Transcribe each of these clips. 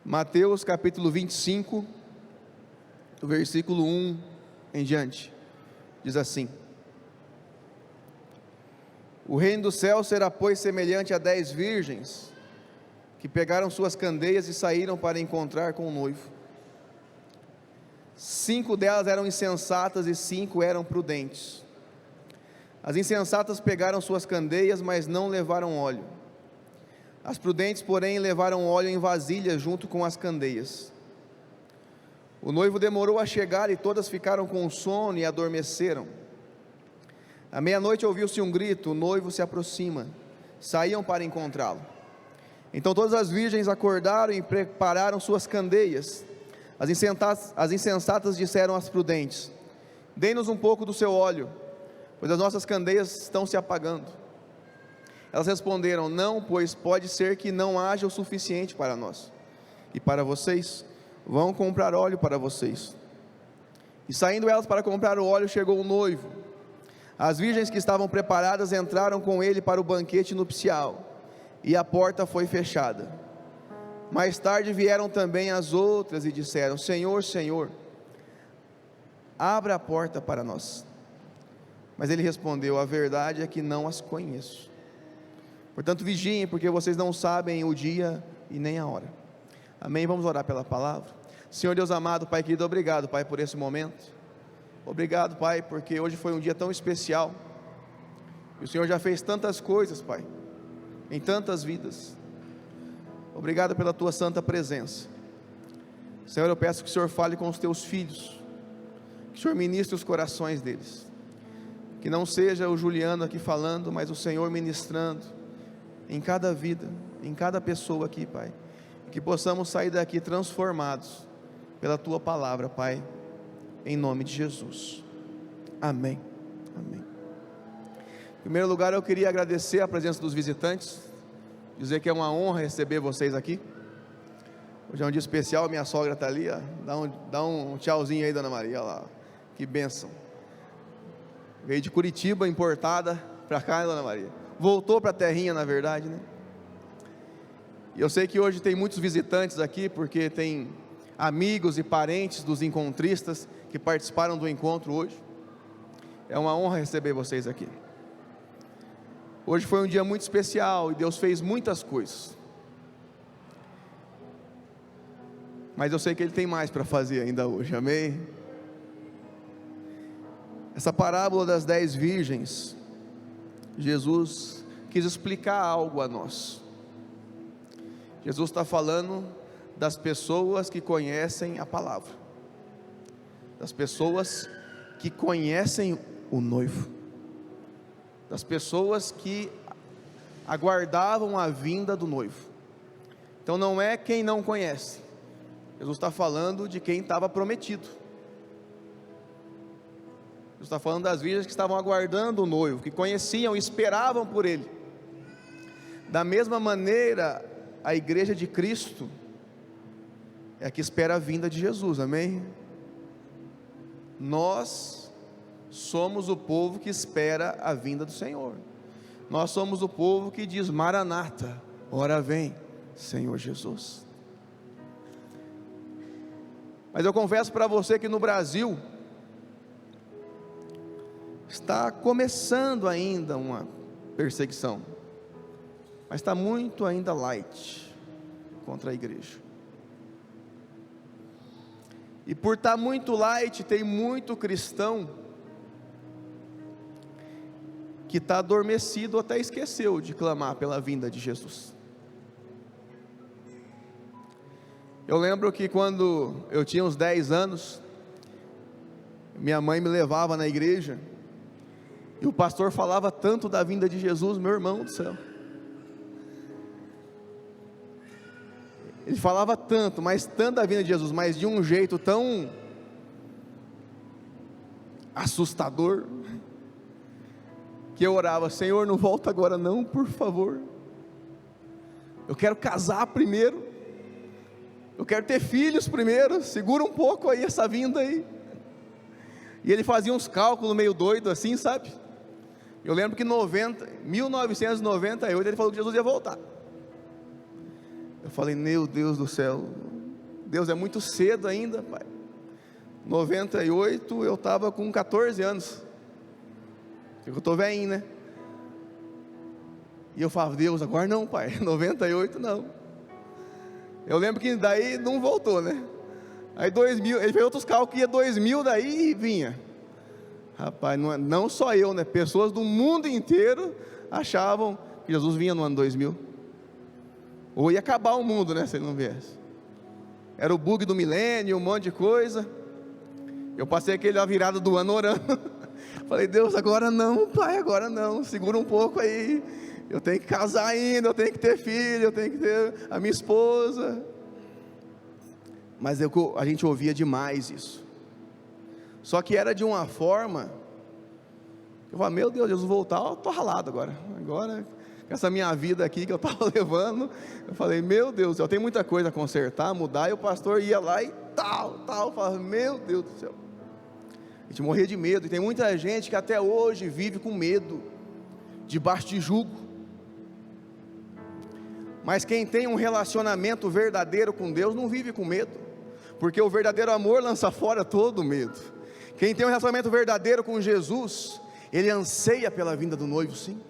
Mateus capítulo 25, do versículo 1 em diante, diz assim: O reino do céu será, pois, semelhante a 10 virgens, que pegaram suas candeias e saíram para encontrar com o noivo. 5 delas eram insensatas e 5 eram prudentes. As insensatas pegaram suas candeias, mas não levaram óleo. As prudentes, porém, levaram óleo em vasilhas junto com as candeias. O noivo demorou a chegar e todas ficaram com sono e adormeceram. À meia-noite ouviu-se um grito: o noivo se aproxima. Saíam para encontrá-lo. Então todas as virgens acordaram e prepararam suas candeias. As insensatas disseram às prudentes: Dê-nos um pouco do seu óleo, pois as nossas candeias estão se apagando. Elas responderam: Não, pois pode ser que não haja o suficiente para nós. E para vocês? Vão comprar óleo para vocês. E saindo elas para comprar o óleo, chegou o noivo. As virgens que estavam preparadas entraram com ele para o banquete nupcial, e a porta foi fechada. Mais tarde vieram também as outras e disseram: Senhor, Senhor, abra a porta para nós. Mas ele respondeu: a verdade é que não as conheço. Portanto vigiem, porque vocês não sabem o dia e nem a hora. Amém? Vamos orar pela palavra. Senhor Deus amado, Pai querido, obrigado, Pai, por esse momento. Obrigado, Pai, porque hoje foi um dia tão especial. E o Senhor já fez tantas coisas, Pai, em tantas vidas. Obrigado pela Tua santa presença. Senhor, eu peço que o Senhor fale com os Teus filhos, que o Senhor ministre os corações deles, que não seja o Juliano aqui falando, mas o Senhor ministrando em cada vida, em cada pessoa aqui, Pai, que possamos sair daqui transformados pela Tua palavra, Pai, em nome de Jesus, amém, amém. Em primeiro lugar, eu queria agradecer a presença dos visitantes, dizer que é uma honra receber vocês aqui. Hoje é um dia especial, minha sogra está ali, ó. Dá um tchauzinho aí, Dona Maria, olha lá, que bênção. Veio de Curitiba, importada para cá, né, Dona Maria? Voltou para a terrinha, na verdade, né? E eu sei que hoje tem muitos visitantes aqui, porque tem amigos e parentes dos encontristas que participaram do encontro hoje. É uma honra receber vocês aqui. Hoje foi um dia muito especial e Deus fez muitas coisas. Mas eu sei que Ele tem mais para fazer ainda hoje, amém? Essa parábola das 10 virgens, Jesus quis explicar algo a nós. Jesus está falando das pessoas que conhecem a palavra, das pessoas que conhecem o noivo, das pessoas que aguardavam a vinda do noivo. Então não é quem não conhece, Jesus está falando de quem estava prometido. Jesus está falando das virgens que estavam aguardando o noivo, que conheciam, esperavam por ele. Da mesma maneira, a igreja de Cristo é a que espera a vinda de Jesus, amém? Nós somos o povo que espera a vinda do Senhor. Nós somos o povo que diz: Maranata, ora vem, Senhor Jesus. Mas eu confesso para você que no Brasil está começando ainda uma perseguição, mas está muito ainda light contra a igreja. E por estar muito light, tem muito cristão que está adormecido, até esqueceu de clamar pela vinda de Jesus. Eu lembro que quando eu tinha uns 10 anos, minha mãe me levava na igreja, e o pastor falava tanto da vinda de Jesus, meu irmão do céu. Ele falava tanto, mas tanto da vinda de Jesus, mas de um jeito tão assustador, que eu orava: Senhor, não volta agora não, por favor. Eu quero casar primeiro, eu quero ter filhos primeiro, segura um pouco aí essa vinda aí. E ele fazia uns cálculos meio doido assim, sabe? Eu lembro que em 1998 ele falou que Jesus ia voltar. Eu falei: meu Deus do céu, Deus, é muito cedo ainda, pai. 98, eu estava com 14 anos. Eu estou velhinho, né? E eu falava, Deus, agora não, pai. 98 não. Eu lembro que daí não voltou, né? Aí 2000, ele fez outros cálculos, ia 2000 daí e vinha. Rapaz, não só eu, né? Pessoas do mundo inteiro achavam que Jesus vinha no ano 2000. Ou ia acabar o mundo, né? Se ele não viesse. Era o bug do milênio, um monte de coisa. Eu passei a virada do ano orando. Falei, Deus, agora não, pai, agora não. Segura um pouco aí. Eu tenho que casar ainda, eu tenho que ter filho, eu tenho que ter a minha esposa. Mas a gente ouvia demais isso. Só que era de uma forma, eu falei, meu Deus, Jesus voltar, eu estou ralado agora. Agora, com essa minha vida aqui que eu estava levando, eu falei, meu Deus, eu tenho muita coisa a consertar, mudar, e o pastor ia lá e tal, eu falava, meu Deus do céu. A gente morria de medo, e tem muita gente que até hoje vive com medo, debaixo de jugo. Mas quem tem um relacionamento verdadeiro com Deus, não vive com medo, porque o verdadeiro amor lança fora todo medo. Quem tem um relacionamento verdadeiro com Jesus, ele anseia pela vinda do noivo, sim,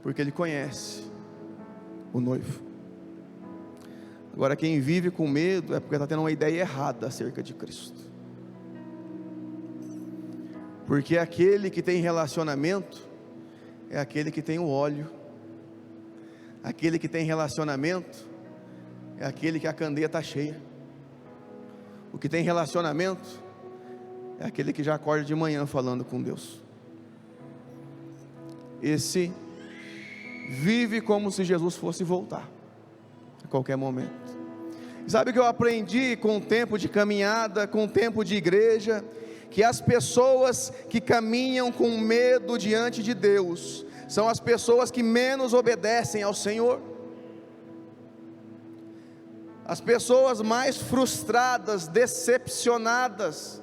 porque ele conhece o noivo. Agora quem vive com medo, é porque está tendo uma ideia errada acerca de Cristo, porque aquele que tem relacionamento, é aquele que tem o óleo. Aquele que tem relacionamento, é aquele que a candeia está cheia. O que tem relacionamento, é aquele que já acorda de manhã falando com Deus. Esse vive como se Jesus fosse voltar a qualquer momento. E sabe o que eu aprendi com o tempo de caminhada, com o tempo de igreja? Que as pessoas que caminham com medo diante de Deus, são as pessoas que menos obedecem ao Senhor. As pessoas mais frustradas, decepcionadas,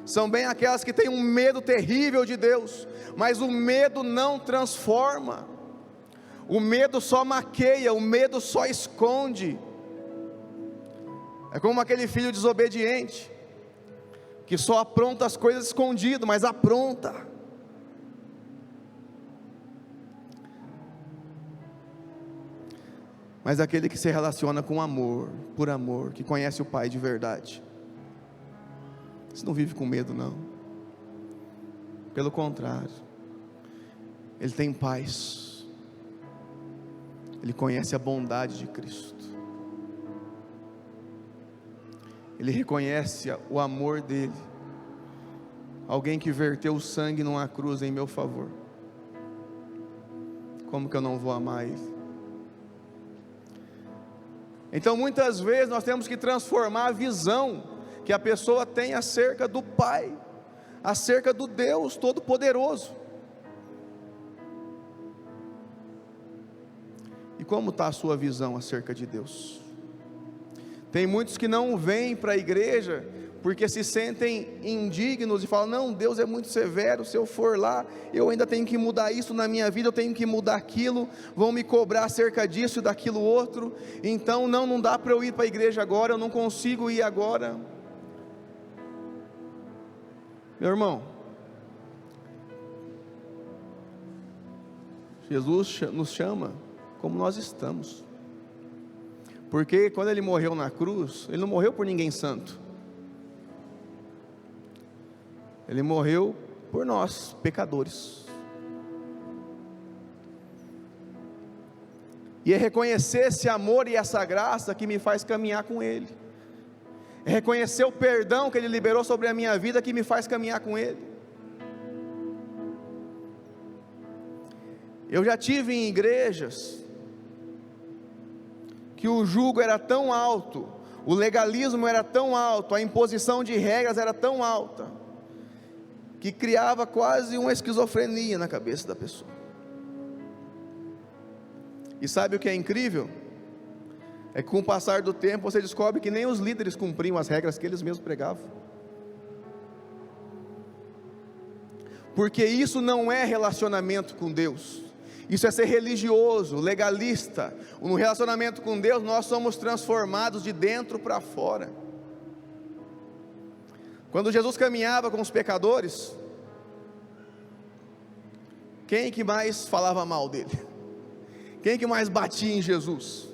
são bem aquelas que têm um medo terrível de Deus, mas o medo não transforma, o medo só maqueia, o medo só esconde. É como aquele filho desobediente, que só apronta as coisas escondido, mas apronta. Mas aquele que se relaciona com amor, por amor, que conhece o Pai de verdade, você não vive com medo, não. Pelo contrário, ele tem paz, ele conhece a bondade de Cristo, ele reconhece o amor dele, alguém que verteu o sangue numa cruz em meu favor. Como que eu não vou amar ele? Então muitas vezes nós temos que transformar a visão que a pessoa tem acerca do Pai, acerca do Deus Todo-Poderoso. E como está a sua visão acerca de Deus? Tem muitos que não vêm para a igreja porque se sentem indignos e falam, não, Deus é muito severo, se eu for lá, eu ainda tenho que mudar isso na minha vida, eu tenho que mudar aquilo, vão me cobrar acerca disso e daquilo outro, então não dá para eu ir para a igreja agora, eu não consigo ir agora. Meu irmão, Jesus nos chama como nós estamos, porque quando ele morreu na cruz, ele não morreu por ninguém santo, ele morreu por nós, pecadores. E é reconhecer esse amor e essa graça que me faz caminhar com Ele. É reconhecer o perdão que Ele liberou sobre a minha vida que me faz caminhar com Ele. Eu já tive em igrejas que o jugo era tão alto, o legalismo era tão alto, a imposição de regras era tão alta, que criava quase uma esquizofrenia na cabeça da pessoa. E sabe o que é incrível? É que com o passar do tempo você descobre que nem os líderes cumpriam as regras que eles mesmos pregavam, porque isso não é relacionamento com Deus, Isso é ser religioso, legalista. No relacionamento com Deus, nós somos transformados de dentro para fora. Quando Jesus caminhava com os pecadores, quem que mais falava mal dele? Quem que mais batia em Jesus?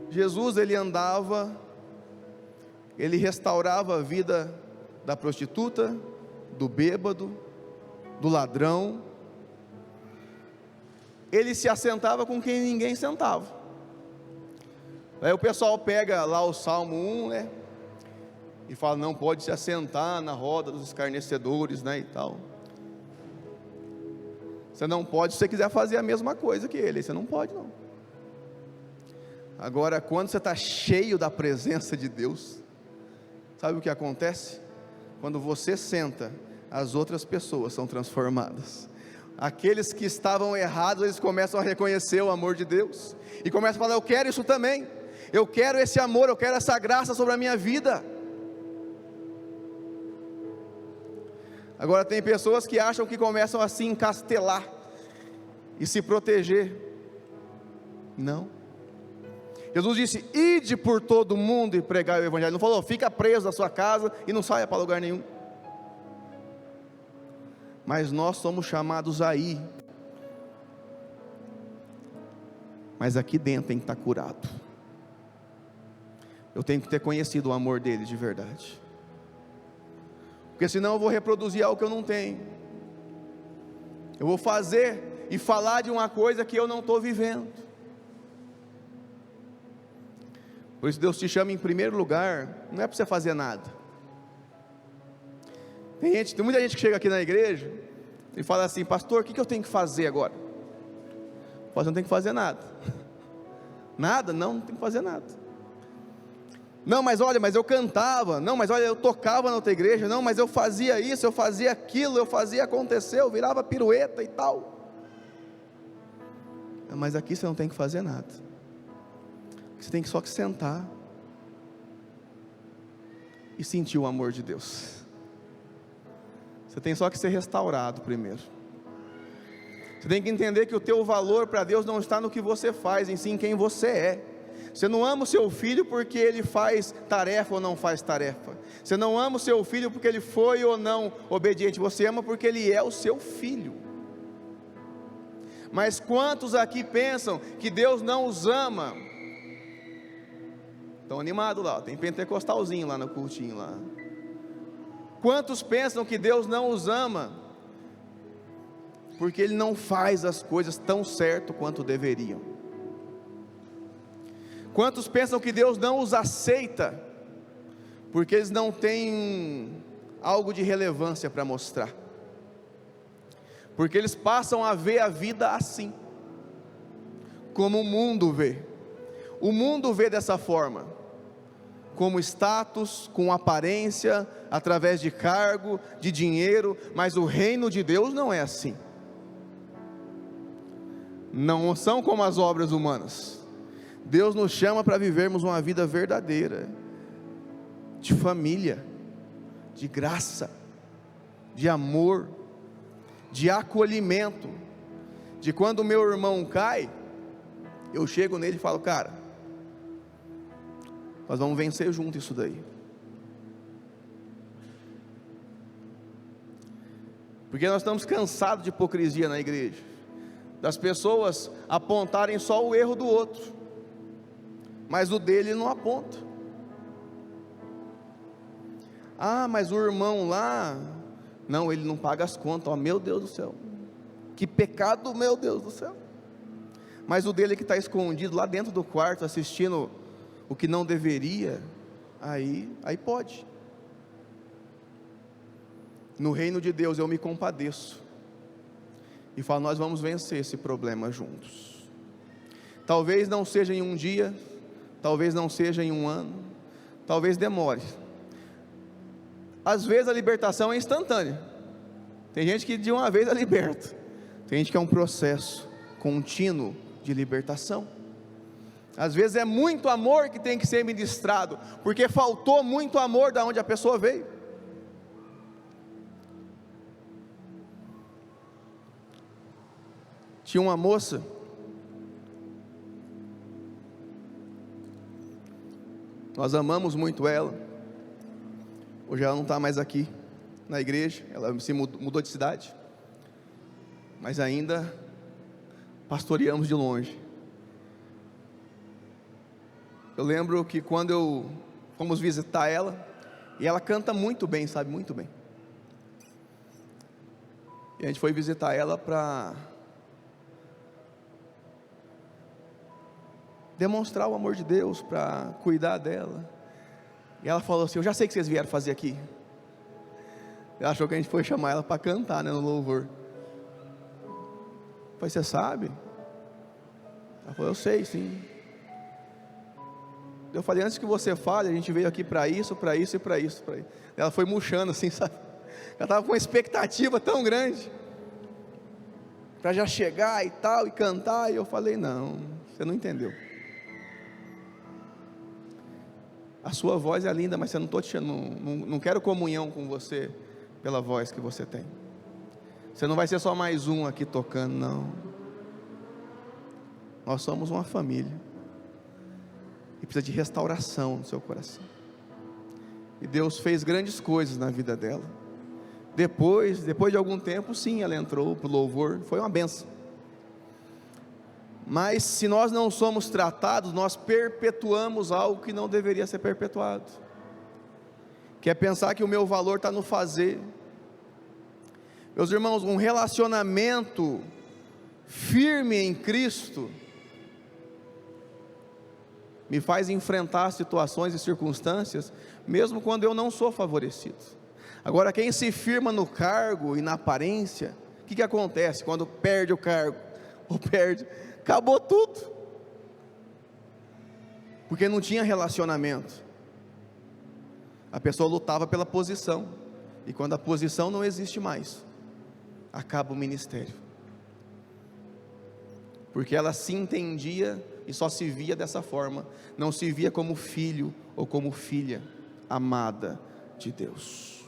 Jesus, ele andava, ele restaurava a vida da prostituta, do bêbado, do ladrão. Ele se assentava com quem ninguém sentava. Aí o pessoal pega lá o Salmo 1, né? E fala, não pode se assentar na roda dos escarnecedores, né, e tal. Você não pode, se você quiser fazer a mesma coisa que ele, você não pode não. Agora, quando você está cheio da presença de Deus, sabe o que acontece? Quando você senta, as outras pessoas são transformadas. Aqueles que estavam errados, eles começam a reconhecer o amor de Deus, e começam a falar, eu quero isso também, eu quero esse amor, eu quero essa graça sobre a minha vida. Agora tem pessoas que acham que começam a se encastelar e se proteger. Não. Jesus disse, ide por todo mundo e pregai o evangelho. Não falou, fica preso na sua casa e não saia para lugar nenhum. Mas nós somos chamados a ir. Mas aqui dentro tem que estar curado. Eu tenho que ter conhecido o amor dele de verdade. Porque senão eu vou reproduzir algo que eu não tenho. Eu vou fazer e falar de uma coisa que eu não estou vivendo. Por isso Deus te chama em primeiro lugar, não é para você fazer nada. Tem muita gente que chega aqui na igreja e fala assim, pastor, o que eu tenho que fazer agora? Pastor, não tem que fazer nada. Nada? Não tem que fazer nada. Não, mas olha, mas eu cantava. Não, mas olha, eu tocava na outra igreja. Não, mas eu fazia isso, eu fazia aquilo, eu fazia acontecer, eu virava pirueta e tal. Mas aqui você não tem que fazer nada. Você tem que só que sentar e sentir o amor de Deus. Você tem só que ser restaurado primeiro. Você tem que entender que o teu valor para Deus não está no que você faz, em si em quem você é. Você não ama o seu filho porque ele faz tarefa ou não faz tarefa. Você não ama o seu filho porque ele foi ou não obediente. Você ama porque ele é o seu filho. Mas quantos aqui pensam que Deus não os ama? Estão animados lá, tem pentecostalzinho lá no cultinho lá. Quantos pensam que Deus não os ama? Porque Ele não faz as coisas tão certo quanto deveriam. Quantos pensam que Deus não os aceita? Porque eles não têm algo de relevância para mostrar. Porque eles passam a ver a vida assim, como o mundo vê. O mundo vê dessa forma, como status, com aparência, através de cargo, de dinheiro, mas o reino de Deus não é assim. Não são como as obras humanas. Deus nos chama para vivermos uma vida verdadeira, de família, de graça, de amor, de acolhimento, de quando o meu irmão cai, eu chego nele e falo, cara, nós vamos vencer junto isso daí. Porque nós estamos cansados de hipocrisia na igreja, das pessoas apontarem só o erro do outro, mas o dele não aponta. Ah, mas o irmão lá, não, ele não paga as contas, ó, meu Deus do céu, que pecado, meu Deus do céu. Mas o dele que está escondido lá dentro do quarto, assistindo o que não deveria, aí pode. No reino de Deus eu me compadeço e falo, nós vamos vencer esse problema juntos. Talvez não seja em um dia, talvez não seja em um ano, talvez demore. Às vezes a libertação é instantânea. Tem gente que de uma vez é liberta. Tem gente que é um processo contínuo de libertação. Às vezes é muito amor que tem que ser ministrado, porque faltou muito amor da onde a pessoa veio. Tinha uma moça, nós amamos muito ela. Hoje ela não está mais aqui na igreja, ela se mudou de cidade, mas ainda pastoreamos de longe. Eu lembro que quando fomos visitar ela, e ela canta muito bem, sabe, muito bem. E a gente foi visitar ela para demonstrar o amor de Deus, para cuidar dela. E ela falou assim: eu já sei o que vocês vieram fazer aqui. Ela achou que a gente foi chamar ela para cantar, né, no louvor. Eu falei: você sabe? Ela falou: eu sei, sim. Eu falei: antes que você fale, a gente veio aqui para isso, para isso e para isso, para isso. Ela foi murchando assim, sabe? Ela estava com uma expectativa tão grande para já chegar e tal, e cantar. E eu falei: não, você não entendeu. A sua voz é linda, mas você não quero comunhão com você pela voz que você tem. Você não vai ser só mais um aqui tocando, não. Nós somos uma família, e precisa de restauração no seu coração. E Deus fez grandes coisas na vida dela. Depois de algum tempo, sim, ela entrou para o louvor, foi uma benção. Mas se nós não somos tratados, nós perpetuamos algo que não deveria ser perpetuado, que é pensar que o meu valor está no fazer. Meus irmãos, um relacionamento firme em Cristo me faz enfrentar situações e circunstâncias, mesmo quando eu não sou favorecido. Agora, quem se firma no cargo e na aparência, o que acontece quando perde o cargo, ou perde? Acabou tudo, porque não tinha relacionamento. A pessoa lutava pela posição, e quando a posição não existe mais, acaba o ministério, porque ela se entendia e só se via dessa forma, não se via como filho ou como filha amada de Deus.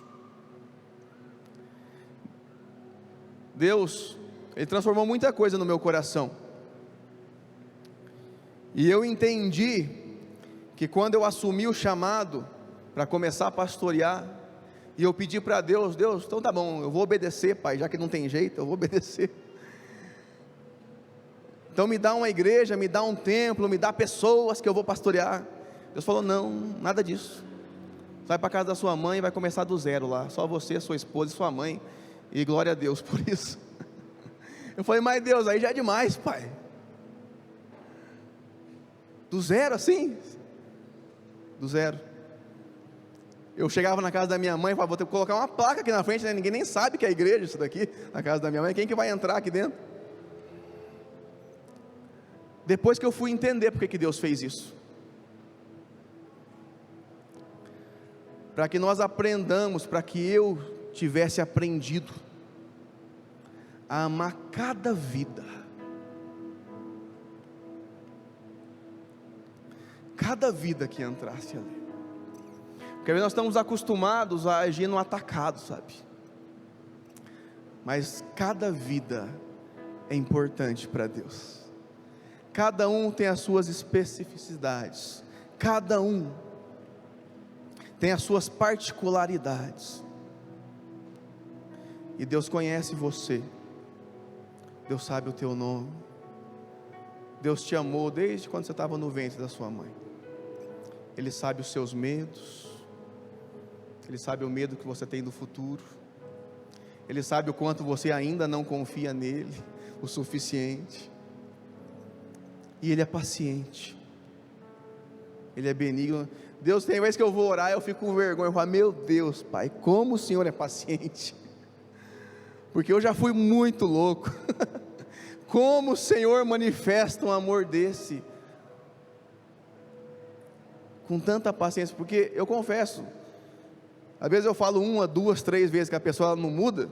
Deus, Ele transformou muita coisa no meu coração, e eu entendi que quando eu assumi o chamado para começar a pastorear, e eu pedi para Deus: Deus, então tá bom, eu vou obedecer, Pai, já que não tem jeito, eu vou obedecer. Então me dá uma igreja, me dá um templo, me dá pessoas que eu vou pastorear. Deus falou: não, nada disso. Vai para a casa da sua mãe e vai começar do zero lá, só você, sua esposa e sua mãe, e glória a Deus por isso. Eu falei: mas Deus, aí já é demais, Pai. Do zero assim? Do zero. Eu chegava na casa da minha mãe e falava: vou ter que colocar uma placa aqui na frente, né? Ninguém nem sabe que é a igreja isso daqui, na casa da minha mãe, quem que vai entrar aqui dentro? Depois que eu fui entender porque que Deus fez isso, para que nós aprendamos, para que eu tivesse aprendido a amar cada vida, que entrasse ali, porque nós estamos acostumados a agir no atacado, sabe? Mas cada vida é importante para Deus. Cada um tem as suas especificidades, cada um tem as suas particularidades, e Deus conhece você, Deus sabe o teu nome, Deus te amou desde quando você estava no ventre da sua mãe, Ele sabe os seus medos, Ele sabe o medo que você tem do futuro, Ele sabe o quanto você ainda não confia nele o suficiente, e Ele é paciente, Ele é benigno. Deus, tem vezes que eu vou orar, eu fico com vergonha, eu falo: meu Deus, Pai, como o Senhor é paciente, porque eu já fui muito louco. Como o Senhor manifesta um amor desse, com tanta paciência, porque eu confesso, às vezes eu falo 1, 2, 3 vezes que a pessoa não muda.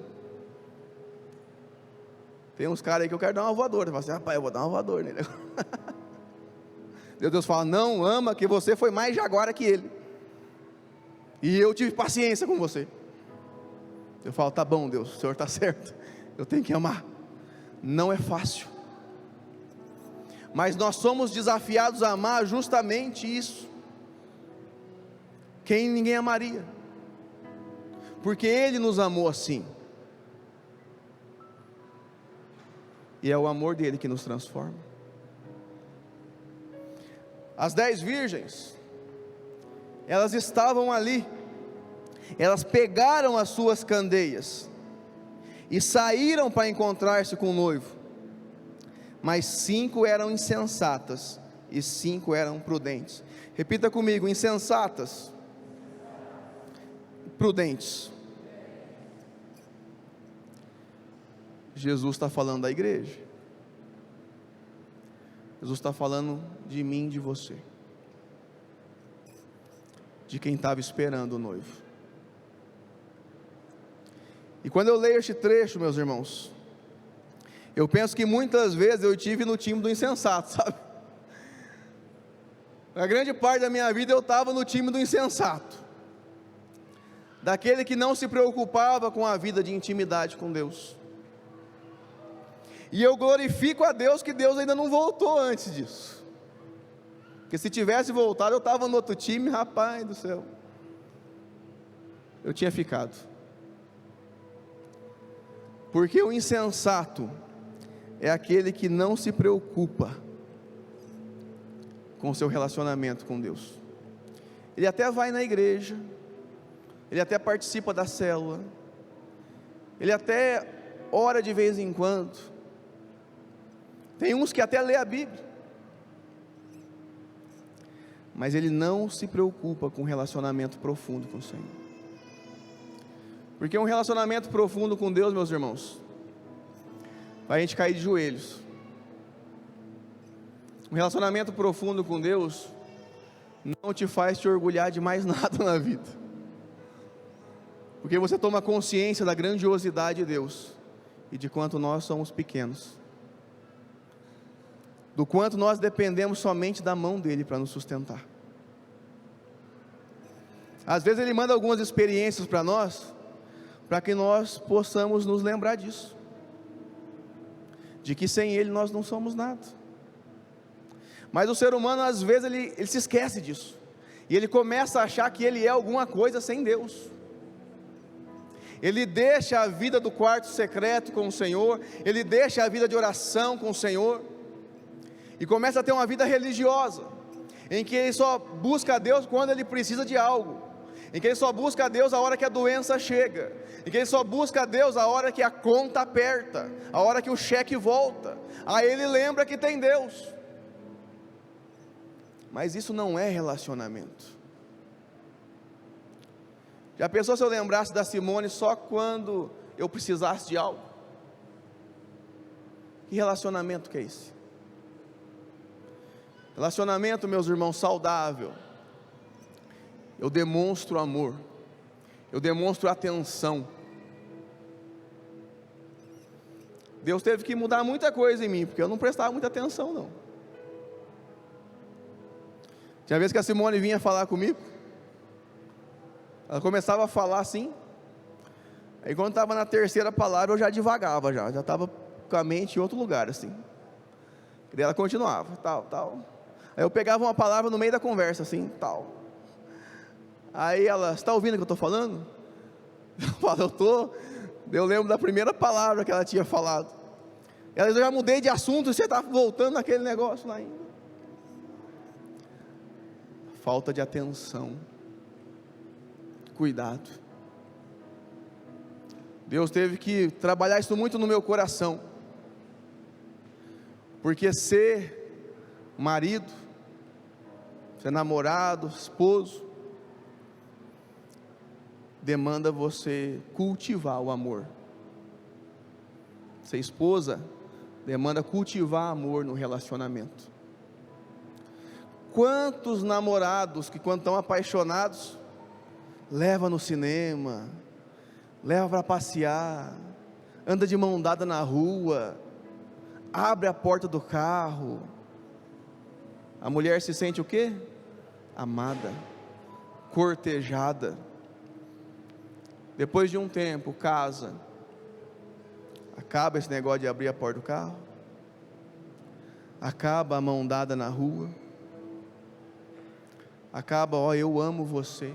Tem uns caras aí que eu quero dar uma voadora, eu falo assim: rapaz, eu vou dar uma voadora nele. Deus fala: não, ama, que você foi mais jaguara que ele, e eu tive paciência com você. Eu falo: tá bom, Deus, o Senhor está certo, eu tenho que amar. Não é fácil, mas nós somos desafiados a amar justamente isso. Quem ninguém amaria, porque Ele nos amou assim, e é o amor dele que nos transforma. As 10 virgens, elas estavam ali, elas pegaram as suas candeias, e saíram para encontrar-se com o noivo, mas 5 eram insensatas, e 5 eram prudentes. Repita comigo: insensatas, prudentes. Jesus está falando da igreja, Jesus está falando de mim, de você, de quem estava esperando o noivo. E quando eu leio este trecho, meus irmãos, eu penso que muitas vezes eu estive no time do insensato, sabe? A grande parte da minha vida eu estava no time do insensato, daquele que não se preocupava com a vida de intimidade com Deus. E eu glorifico a Deus que Deus ainda não voltou antes disso, porque se tivesse voltado eu estava no outro time, rapaz do céu, eu tinha ficado. Porque o insensato é aquele que não se preocupa com o seu relacionamento com Deus. Ele até vai na igreja, ele até participa da célula, ele até ora de vez em quando, tem uns que até lê a Bíblia, mas ele não se preocupa com um relacionamento profundo com o Senhor. Porque um relacionamento profundo com Deus, meus irmãos, vai a gente cair de joelhos. Um relacionamento profundo com Deus não te faz te orgulhar de mais nada na vida, porque você toma consciência da grandiosidade de Deus, e de quanto nós somos pequenos, do quanto nós dependemos somente da mão dEle para nos sustentar. Às vezes Ele manda algumas experiências para nós, para que nós possamos nos lembrar disso, de que sem Ele nós não somos nada. Mas o ser humano às vezes ele se esquece disso, e ele começa a achar que ele é alguma coisa sem Deus. Ele deixa a vida do quarto secreto com o Senhor, ele deixa a vida de oração com o Senhor, e começa a ter uma vida religiosa, em que ele só busca a Deus quando ele precisa de algo, em que ele só busca a Deus a hora que a doença chega, em que ele só busca a Deus a hora que a conta aperta, a hora que o cheque volta, aí ele lembra que tem Deus. Mas isso não é relacionamento. Já pensou se eu lembrasse da Simone só quando eu precisasse de algo? Que relacionamento que é esse? Relacionamento, meus irmãos, saudável. Eu demonstro amor, eu demonstro atenção. Deus teve que mudar muita coisa em mim, porque eu não prestava muita atenção não. Tinha vezes que a Simone vinha falar comigo, ela começava a falar assim, aí quando estava na terceira palavra eu já divagava, já estava com a mente em outro lugar assim, e daí ela continuava, tal, aí eu pegava uma palavra no meio da conversa assim, tal, aí ela: você está ouvindo o que eu estou falando? Eu falo: eu estou. Eu lembro da primeira palavra que ela tinha falado, ela: eu já mudei de assunto e você está voltando naquele negócio lá ainda. Falta de atenção, cuidado. Deus teve que trabalhar isso muito no meu coração, porque ser marido, ser namorado, esposo, demanda você cultivar o amor. Ser esposa demanda cultivar amor no relacionamento. Quantos namorados que, quando estão apaixonados, leva no cinema, leva para passear, anda de mão dada na rua, abre a porta do carro, a mulher se sente o quê? Amada, cortejada. Depois de um tempo, casa, acaba esse negócio de abrir a porta do carro, acaba a mão dada na rua, acaba, ó, eu amo você.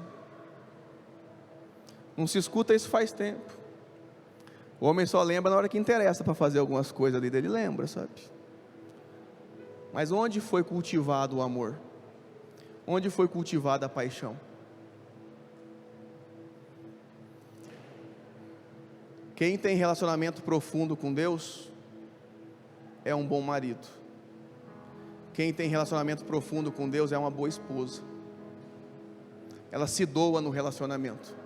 Não se escuta isso faz tempo. O homem só lembra na hora que interessa para fazer algumas coisas ali, ele lembra, sabe? Mas onde foi cultivado o amor? Onde foi cultivada a paixão? Quem tem relacionamento profundo com Deus é um bom marido. Quem tem relacionamento profundo com Deus é uma boa esposa. Ela se doa no relacionamento.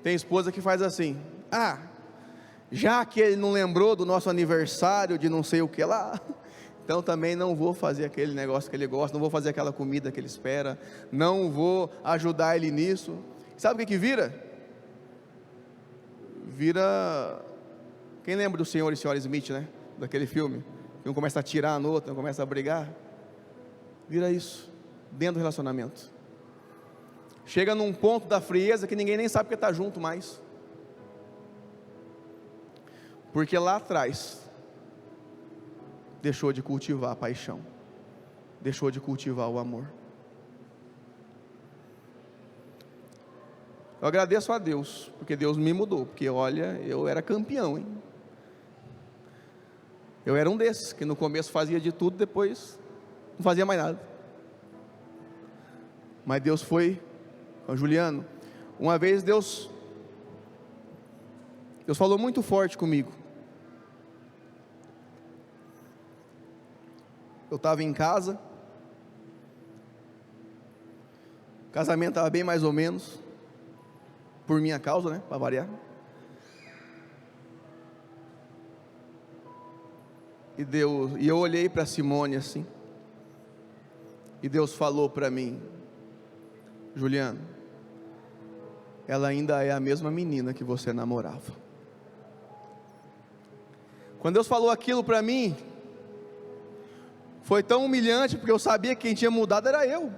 Tem esposa que faz assim: ah, já que ele não lembrou do nosso aniversário de não sei o que lá, então também não vou fazer aquele negócio que ele gosta, não vou fazer aquela comida que ele espera, não vou ajudar ele nisso. Sabe o que que vira? Vira, quem lembra do Senhor e Senhora Smith, né? Daquele filme, um começa a atirar no outro, um começa a brigar. Vira isso, dentro do relacionamento. Chega num ponto da frieza que ninguém nem sabe que está junto mais, porque lá atrás deixou de cultivar a paixão, deixou de cultivar o amor. Eu agradeço a Deus, porque Deus me mudou, porque olha, eu era campeão, hein? Eu era um desses, que no começo fazia de tudo, depois não fazia mais nada. Mas Deus foi, Juliano, uma vez Deus falou muito forte comigo. Eu estava em casa, o casamento estava bem mais ou menos, por minha causa, né, para variar. E eu olhei para Simone assim, e Deus falou para mim: Juliano, ela ainda é a mesma menina que você namorava. Quando Deus falou aquilo para mim, foi tão humilhante, porque eu sabia que quem tinha mudado era eu.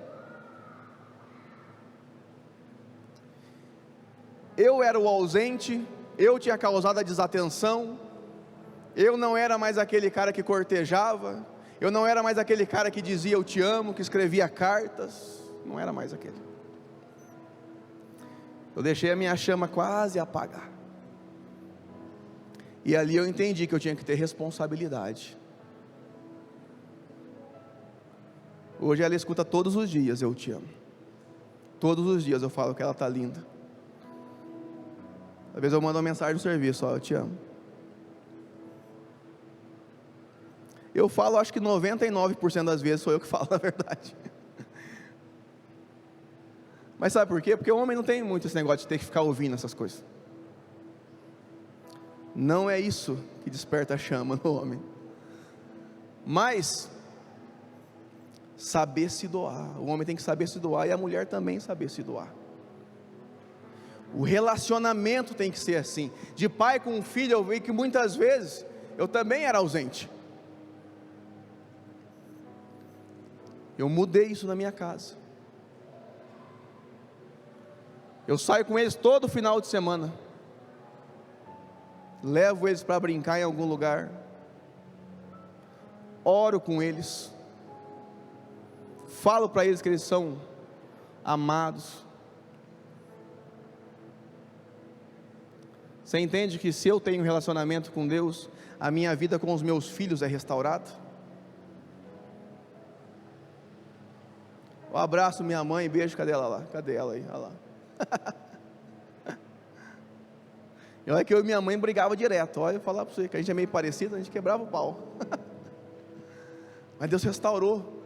Eu era o ausente, eu tinha causado a desatenção, eu não era mais aquele cara que cortejava, eu não era mais aquele cara que dizia eu te amo, que escrevia cartas, não era mais aquele. Eu deixei a minha chama quase apagar, e ali eu entendi que eu tinha que ter responsabilidade. Hoje ela escuta todos os dias eu te amo, todos os dias eu falo que ela está linda. Às vezes eu mando uma mensagem no serviço: ó, eu te amo. Eu falo, acho que 99% das vezes sou eu que falo a verdade. Mas sabe por quê? Porque o homem não tem muito esse negócio de ter que ficar ouvindo essas coisas. Não é isso que desperta a chama no homem, mas saber se doar. O homem tem que saber se doar, e a mulher também saber se doar. O relacionamento tem que ser assim. De pai com filho, eu vi que muitas vezes eu também era ausente. Eu mudei isso na minha casa. Eu saio com eles todo final de semana, levo eles para brincar em algum lugar, oro com eles, falo para eles que eles são amados. Você entende que se eu tenho um relacionamento com Deus, a minha vida com os meus filhos é restaurada? Um abraço minha mãe, beijo, cadê ela lá? Cadê ela aí? Olha lá. E olha que eu e minha mãe brigava direto. Olha, eu falar para você que a gente é meio parecido, a gente quebrava o pau. Mas Deus restaurou,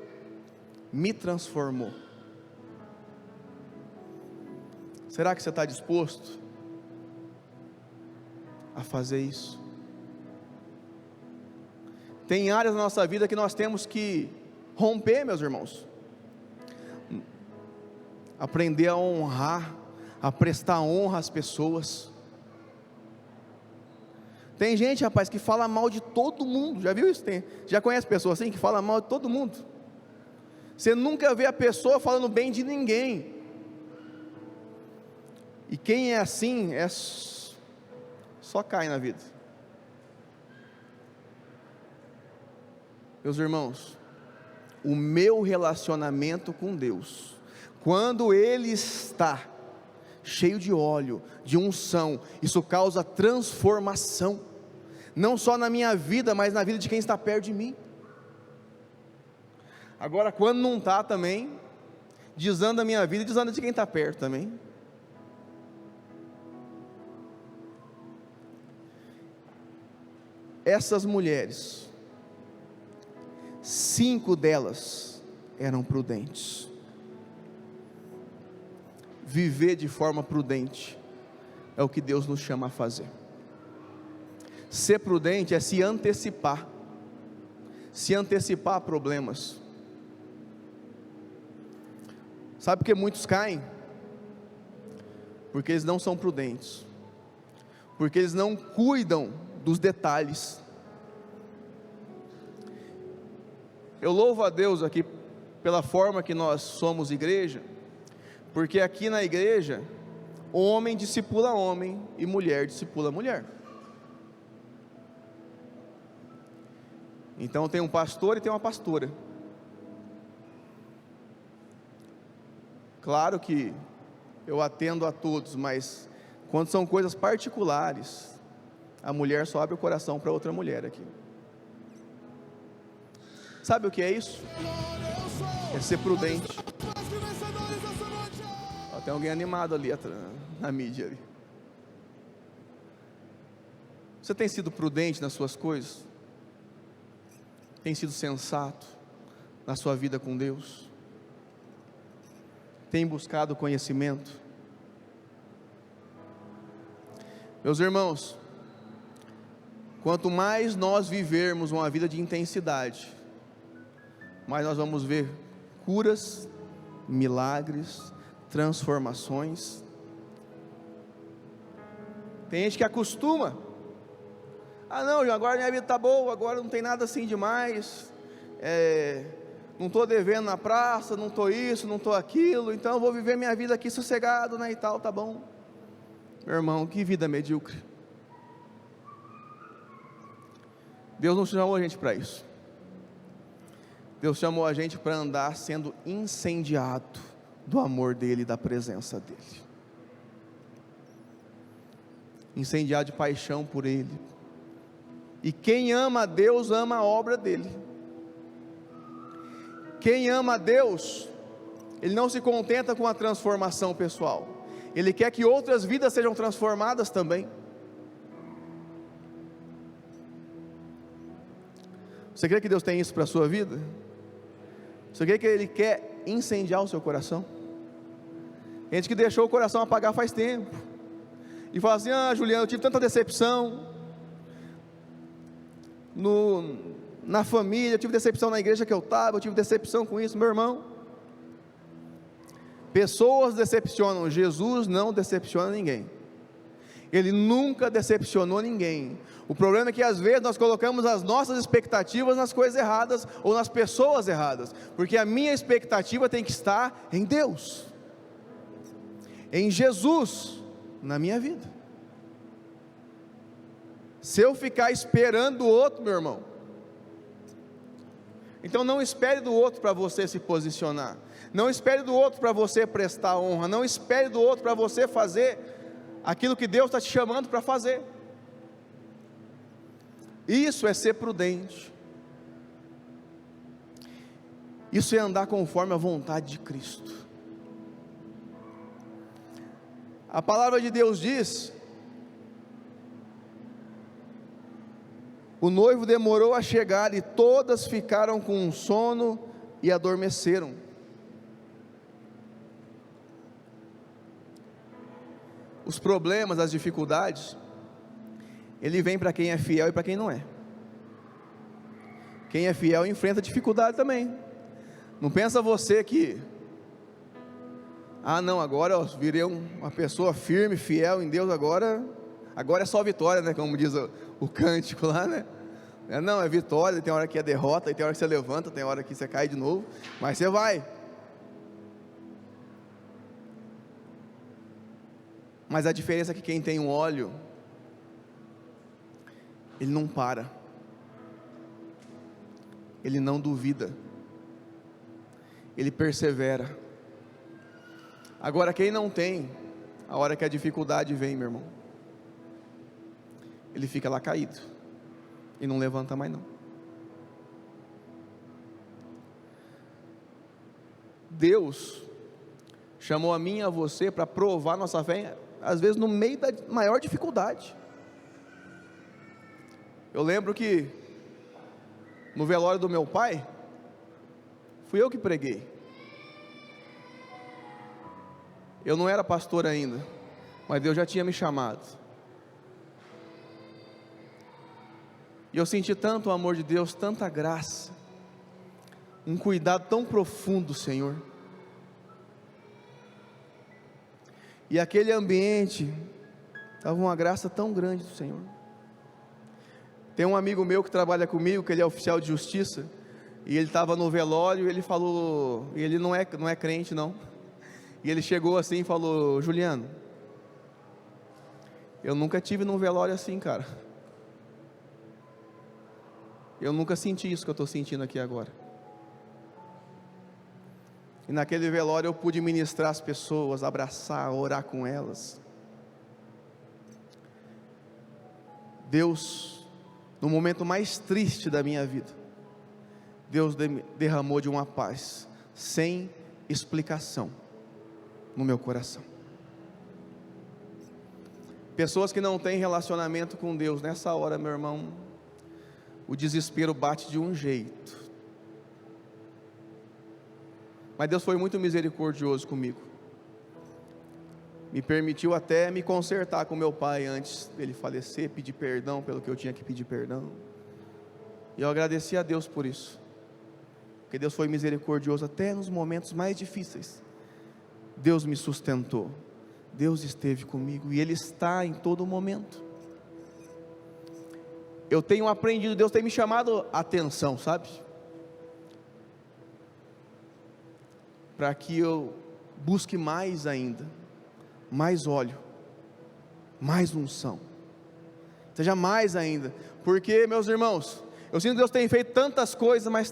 me transformou. Será que você está disposto a fazer isso? Tem áreas na nossa vida que nós temos que romper, meus irmãos. Aprender a honrar, a prestar honra às pessoas. Tem gente, rapaz, que fala mal de todo mundo. Já viu isso? Já conhece pessoas assim que falam mal de todo mundo? Você nunca vê a pessoa falando bem de ninguém. E quem é assim só cai na vida. Meus irmãos, o meu relacionamento com Deus, quando ele está cheio de óleo, de unção, isso causa transformação, não só na minha vida, mas na vida de quem está perto de mim. Agora, quando não está também, desanda a minha vida e desanda de quem está perto também. Essas mulheres, 5 delas eram prudentes. Viver de forma prudente é o que Deus nos chama a fazer. Ser prudente é se antecipar a problemas. Sabe por que muitos caem? Porque eles não são prudentes, porque eles não cuidam dos detalhes. Eu louvo a Deus aqui pela forma que nós somos igreja, porque aqui na igreja, homem discipula homem e mulher discipula mulher. Então tem um pastor e tem uma pastora. Claro que eu atendo a todos, mas quando são coisas particulares, a mulher só abre o coração para outra mulher aqui. Sabe o que é isso? É ser prudente. Ó, tem alguém animado ali na mídia ali. Você tem sido prudente nas suas coisas? Tem sido sensato na sua vida com Deus? Tem buscado conhecimento? Meus irmãos, quanto mais nós vivermos uma vida de intensidade, mais nós vamos ver curas, milagres, transformações. Tem gente que acostuma. Ah não, agora minha vida está boa, agora não tem nada assim demais, não estou devendo na praça, não estou isso, não estou aquilo, então eu vou viver minha vida aqui sossegado, né, e tal, tá bom. Meu irmão, que vida medíocre. Deus não chamou a gente para isso. Deus chamou a gente para andar sendo incendiado do amor dEle e da presença dEle, incendiado de paixão por Ele. E quem ama a Deus, ama a obra dEle. Quem ama a Deus, ele não se contenta com a transformação pessoal, ele quer que outras vidas sejam transformadas também. Você crê que Deus tem isso para a sua vida? Você crê que Ele quer incendiar o seu coração? Gente que deixou o coração apagar faz tempo, e fala assim: ah, Juliano, eu tive tanta decepção na família, eu tive decepção na igreja que eu estava, eu tive decepção com isso. Meu irmão, pessoas decepcionam, Jesus não decepciona ninguém. Ele nunca decepcionou ninguém. O problema é que às vezes nós colocamos as nossas expectativas nas coisas erradas, ou nas pessoas erradas, porque a minha expectativa tem que estar em Deus, em Jesus, na minha vida. Se eu ficar esperando o outro, meu irmão, então não espere do outro para você se posicionar, não espere do outro para você prestar honra, não espere do outro para você fazer aquilo que Deus está te chamando para fazer. Isso é ser prudente, isso é andar conforme a vontade de Cristo. A palavra de Deus diz: o noivo demorou a chegar e todas ficaram com sono e adormeceram. Os problemas, as dificuldades, ele vem para quem é fiel e para quem não é. Quem é fiel enfrenta dificuldade também. Não pensa você que, ah não, agora eu virei uma pessoa firme, fiel em Deus, agora é só vitória, né? Como diz o cântico lá, né? Não, é vitória, tem hora que é derrota, tem hora que você levanta, tem hora que você cai de novo, mas você vai. Mas a diferença é que quem tem um óleo, ele não para. Ele não duvida, Ele persevera. Agora, quem não tem, a hora que a dificuldade vem, meu irmão, ele fica lá caído, e não levanta mais não. Deus chamou a mim e a você para provar nossa fé, às vezes no meio da maior dificuldade. Eu lembro que no velório do meu pai, fui eu que preguei. Eu não era pastor ainda, mas Deus já tinha me chamado. E eu senti tanto o amor de Deus, tanta graça, um cuidado tão profundo do Senhor. E aquele ambiente estava uma graça tão grande do Senhor. Tem um amigo meu que trabalha comigo, que ele é oficial de justiça, e ele estava no velório, e ele falou, e ele não é crente não, e ele chegou assim e falou: Juliano, eu nunca tive num velório assim, cara. Eu nunca senti isso que eu estou sentindo aqui agora. E naquele velório eu pude ministrar as pessoas, abraçar, orar com elas. Deus, no momento mais triste da minha vida, Deus derramou de uma paz, sem explicação, no meu coração. Pessoas que não têm relacionamento com Deus, nessa hora, meu irmão, o desespero bate de um jeito. Mas Deus foi muito misericordioso comigo, me permitiu até me consertar com meu pai antes dele falecer, pedir perdão pelo que eu tinha que pedir perdão, e eu agradeci a Deus por isso, porque Deus foi misericordioso até nos momentos mais difíceis. Deus me sustentou, Deus esteve comigo, e Ele está em todo momento. Eu tenho aprendido, Deus tem me chamado a atenção, sabe? Para que eu busque mais ainda, mais óleo, mais unção, seja mais ainda, porque, meus irmãos, eu sinto que Deus tem feito tantas coisas, mas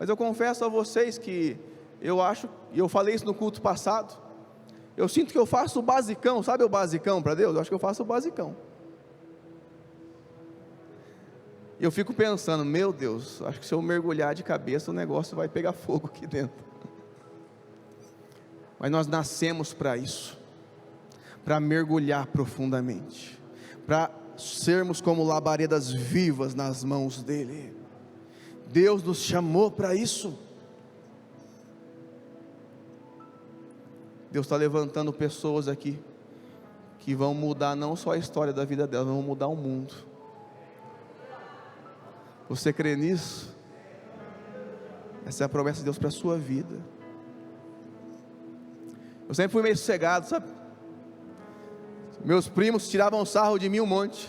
eu confesso a vocês que eu acho, e eu falei isso no culto passado, eu sinto que eu faço o basicão, sabe o basicão para Deus? Eu acho que eu faço o basicão. Eu fico pensando, meu Deus, acho que se eu mergulhar de cabeça o negócio vai pegar fogo aqui dentro. Mas nós nascemos para isso, para mergulhar profundamente, para sermos como labaredas vivas nas mãos dEle. Deus nos chamou para isso. Deus está levantando pessoas aqui, que vão mudar não só a história da vida delas, vão mudar o mundo. Você crê nisso? Essa é a promessa de Deus para a sua vida. Eu sempre fui meio sossegado, sabe? Meus primos tiravam sarro de mim um monte.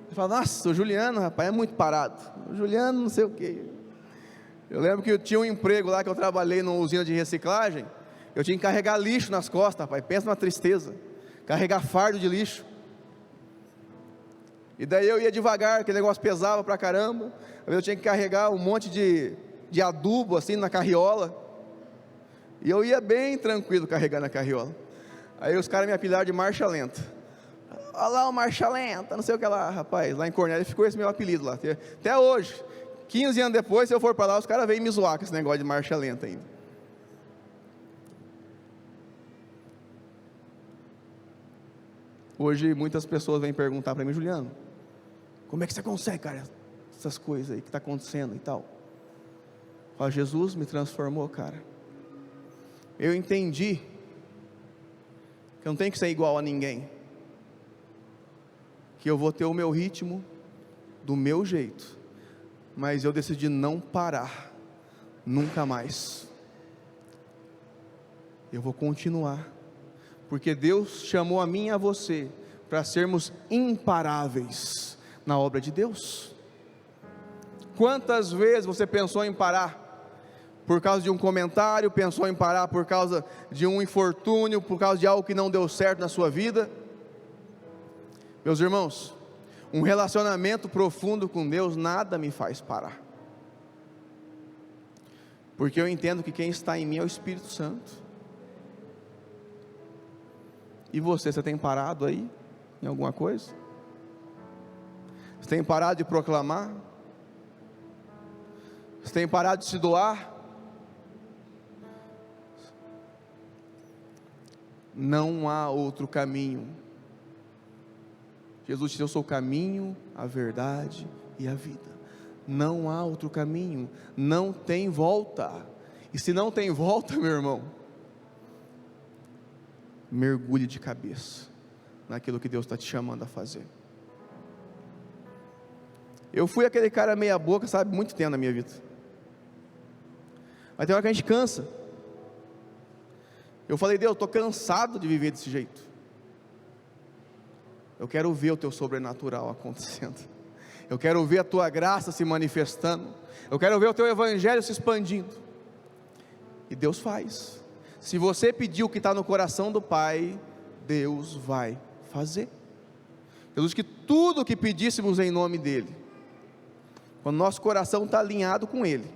Eu falava, nossa, o Juliano, rapaz, é muito parado. O Juliano não sei o quê. Eu lembro que eu tinha um emprego lá, que eu trabalhei numa usina de reciclagem. Eu tinha que carregar lixo nas costas, rapaz, pensa numa tristeza. Carregar fardo de lixo. E daí eu ia devagar, aquele negócio pesava pra caramba. Eu tinha que carregar um monte de adubo assim na carriola. E eu ia bem tranquilo carregando a carriola. Aí os caras me apelidaram de marcha lenta. Olha lá o marcha lenta, não sei o que lá. Rapaz, lá em Cornélio ficou esse meu apelido lá. Até hoje, 15 anos depois, se eu for para lá, os caras vêm me zoar com esse negócio de marcha lenta ainda. Hoje muitas pessoas vêm perguntar para mim, Juliano, como é que você consegue, cara, essas coisas aí que está acontecendo e tal. Fala, Jesus me transformou, cara. Eu entendi que eu não tenho que ser igual a ninguém, que eu vou ter o meu ritmo, do meu jeito, mas eu decidi não parar, nunca mais. Eu vou continuar, porque Deus chamou a mim e a você para sermos imparáveis na obra de Deus. Quantas vezes você pensou em parar por causa de um comentário, pensou em parar por causa de um infortúnio, por causa de algo que não deu certo na sua vida? Meus irmãos, um relacionamento profundo com Deus nada me faz parar. porque eu entendo que quem está em mim é o Espírito Santo. E você tem parado aí em alguma coisa? Você tem parado de proclamar? Você tem parado de se doar? Não há outro caminho. Jesus disse: eu sou o caminho, a verdade e a vida. Não há outro caminho, não tem volta. E se não tem volta, meu irmão, mergulhe de cabeça naquilo que Deus está te chamando a fazer. Eu fui aquele cara meia boca, sabe, muito tempo na minha vida. Mas tem hora que a gente cansa. Eu falei: Deus, eu estou cansado de viver desse jeito. Eu quero ver o teu sobrenatural acontecendo. Eu quero ver a tua graça se manifestando. Eu quero ver o teu evangelho se expandindo. E Deus faz. Se você pedir o que está no coração do Pai, Deus vai fazer. Jesus disse que tudo o que pedíssemos em nome dEle, quando nosso coração está alinhado com Ele,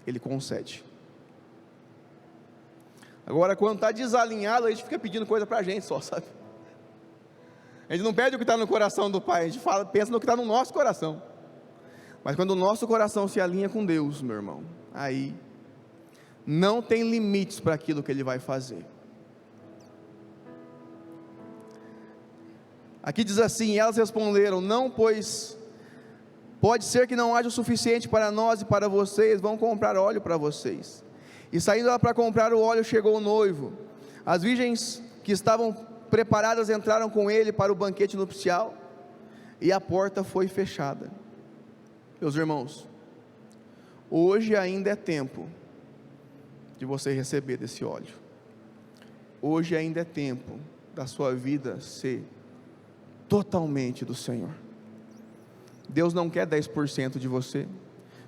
Ele concede. Agora, quando está desalinhado, a gente fica pedindo coisa para a gente só, sabe? A gente não pede o que está no coração do Pai, a gente pensa no que está no nosso coração. Mas quando o nosso coração se alinha com Deus, meu irmão, aí não tem limites para aquilo que Ele vai fazer. Aqui diz assim: e elas responderam: não, pois pode ser que não haja o suficiente para nós e para vocês, vão comprar óleo para vocês. E saindo ela para comprar o óleo, chegou o noivo. As virgens que estavam preparadas entraram com ele para o banquete nupcial, e a porta foi fechada. Meus irmãos, hoje ainda é tempo de você receber desse óleo. Hoje ainda é tempo da sua vida ser totalmente do Senhor. Deus não quer 10% de você.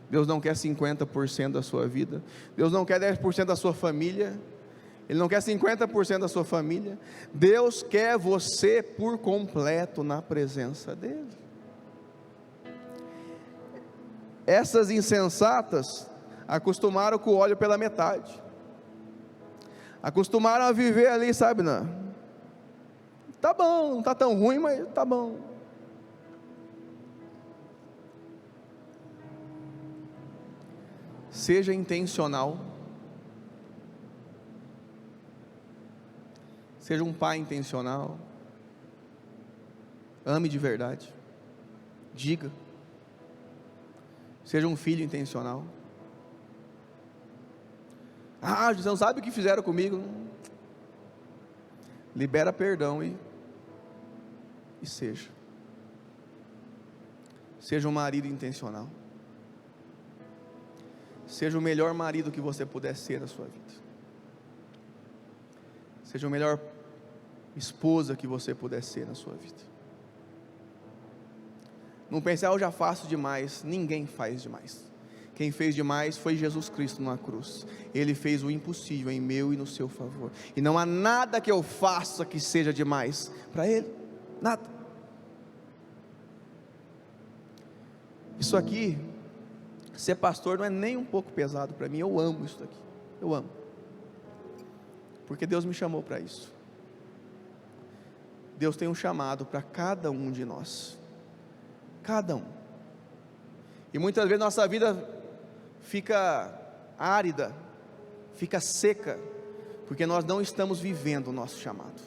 Deus não quer 50% da sua vida. Deus não quer 10% da sua família. Ele não quer 50% da sua família. Deus quer você por completo na presença dEle. Essas insensatas acostumaram com o óleo pela metade. Acostumaram a viver ali, sabe, não? Tá bom, não está tão ruim, mas tá bom. Seja intencional. Seja um pai intencional. Ame de verdade. Diga. Seja um filho intencional. Ah, você não sabe o que fizeram comigo. Libera perdão e seja. Seja um marido intencional. Seja o melhor marido que você puder ser na sua vida. Seja o melhor esposa que você puder ser na sua vida. Não pense: eu já faço demais. Ninguém faz demais. Quem fez demais foi Jesus Cristo na cruz. Ele fez o impossível em meu e no seu favor. E não há nada que eu faça que seja demais para Ele. Nada. Isso aqui, ser pastor não é nem um pouco pesado para mim. Eu amo isso aqui. Eu amo. Porque Deus me chamou para isso. Deus tem um chamado para cada um de nós. Cada um. E muitas vezes nossa vida fica árida, fica seca, porque nós não estamos vivendo o nosso chamado.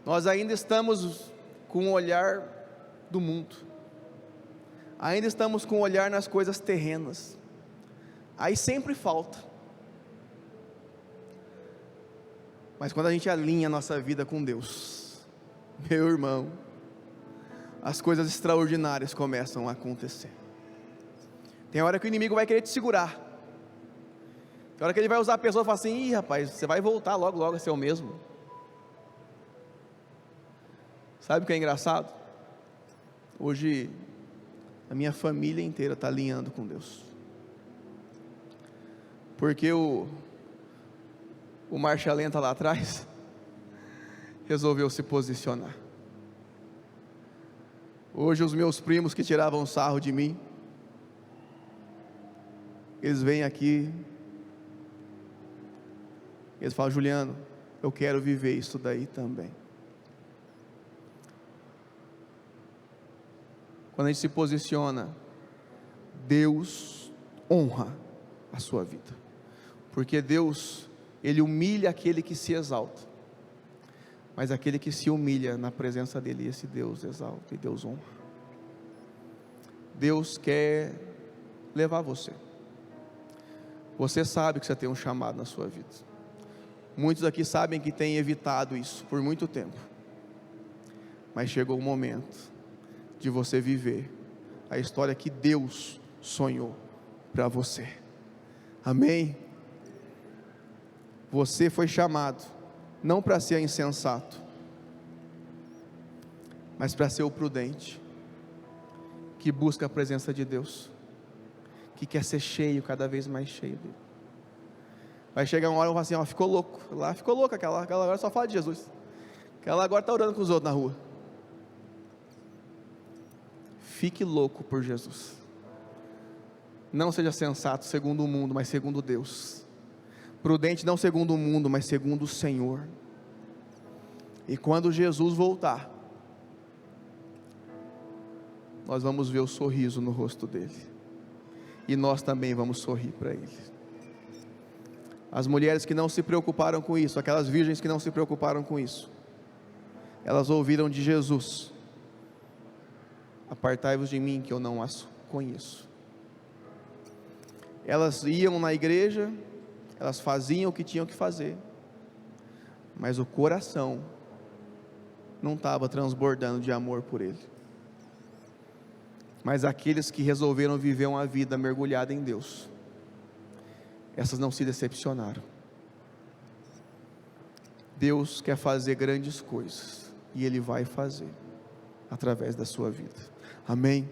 Nós ainda estamos com o olhar do mundo. Ainda estamos com o olhar nas coisas terrenas. Aí sempre falta. Mas quando a gente alinha a nossa vida com Deus, meu irmão, as coisas extraordinárias começam a acontecer. Tem hora que o inimigo vai querer te segurar. Tem hora que ele vai usar a pessoa e falar assim: ih, rapaz, você vai voltar logo, logo a ser o mesmo. Sabe o que é engraçado? Hoje, a minha família inteira está alinhando com Deus. Porque o marcha-lenta lá atrás resolveu se posicionar. Hoje os meus primos que tiravam sarro de mim, eles vêm aqui, eles falam: Juliano, eu quero viver isso daí também. Quando a gente se posiciona, Deus honra a sua vida, porque Deus, Ele humilha aquele que se exalta, mas aquele que se humilha na presença dEle, esse Deus exalta e Deus honra. Deus quer levar você. Você sabe que você tem um chamado na sua vida. Muitos aqui sabem que têm evitado isso por muito tempo, mas chegou o momento de você viver a história que Deus sonhou para você. Amém? Você foi chamado não para ser insensato, mas para ser o prudente, que busca a presença de Deus, que quer ser cheio, cada vez mais cheio dele. Vai chegar uma hora e vai assim: ó, ficou louco, lá ficou louca, aquela agora só fala de Jesus, aquela agora está orando com os outros na rua. Fique louco por Jesus. Não seja sensato segundo o mundo, mas segundo Deus. Prudente não segundo o mundo, mas segundo o Senhor. E quando Jesus voltar, nós vamos ver o sorriso no rosto dele, e nós também vamos sorrir para ele. As mulheres que não se preocuparam com isso, aquelas virgens que não se preocuparam com isso, elas ouviram de Jesus: apartai-vos de mim, que eu não as conheço. Elas iam na igreja, elas faziam o que tinham que fazer, mas o coração não estava transbordando de amor por ele. Mas aqueles que resolveram viver uma vida mergulhada em Deus, essas não se decepcionaram. Deus quer fazer grandes coisas, e Ele vai fazer através da sua vida. Amém?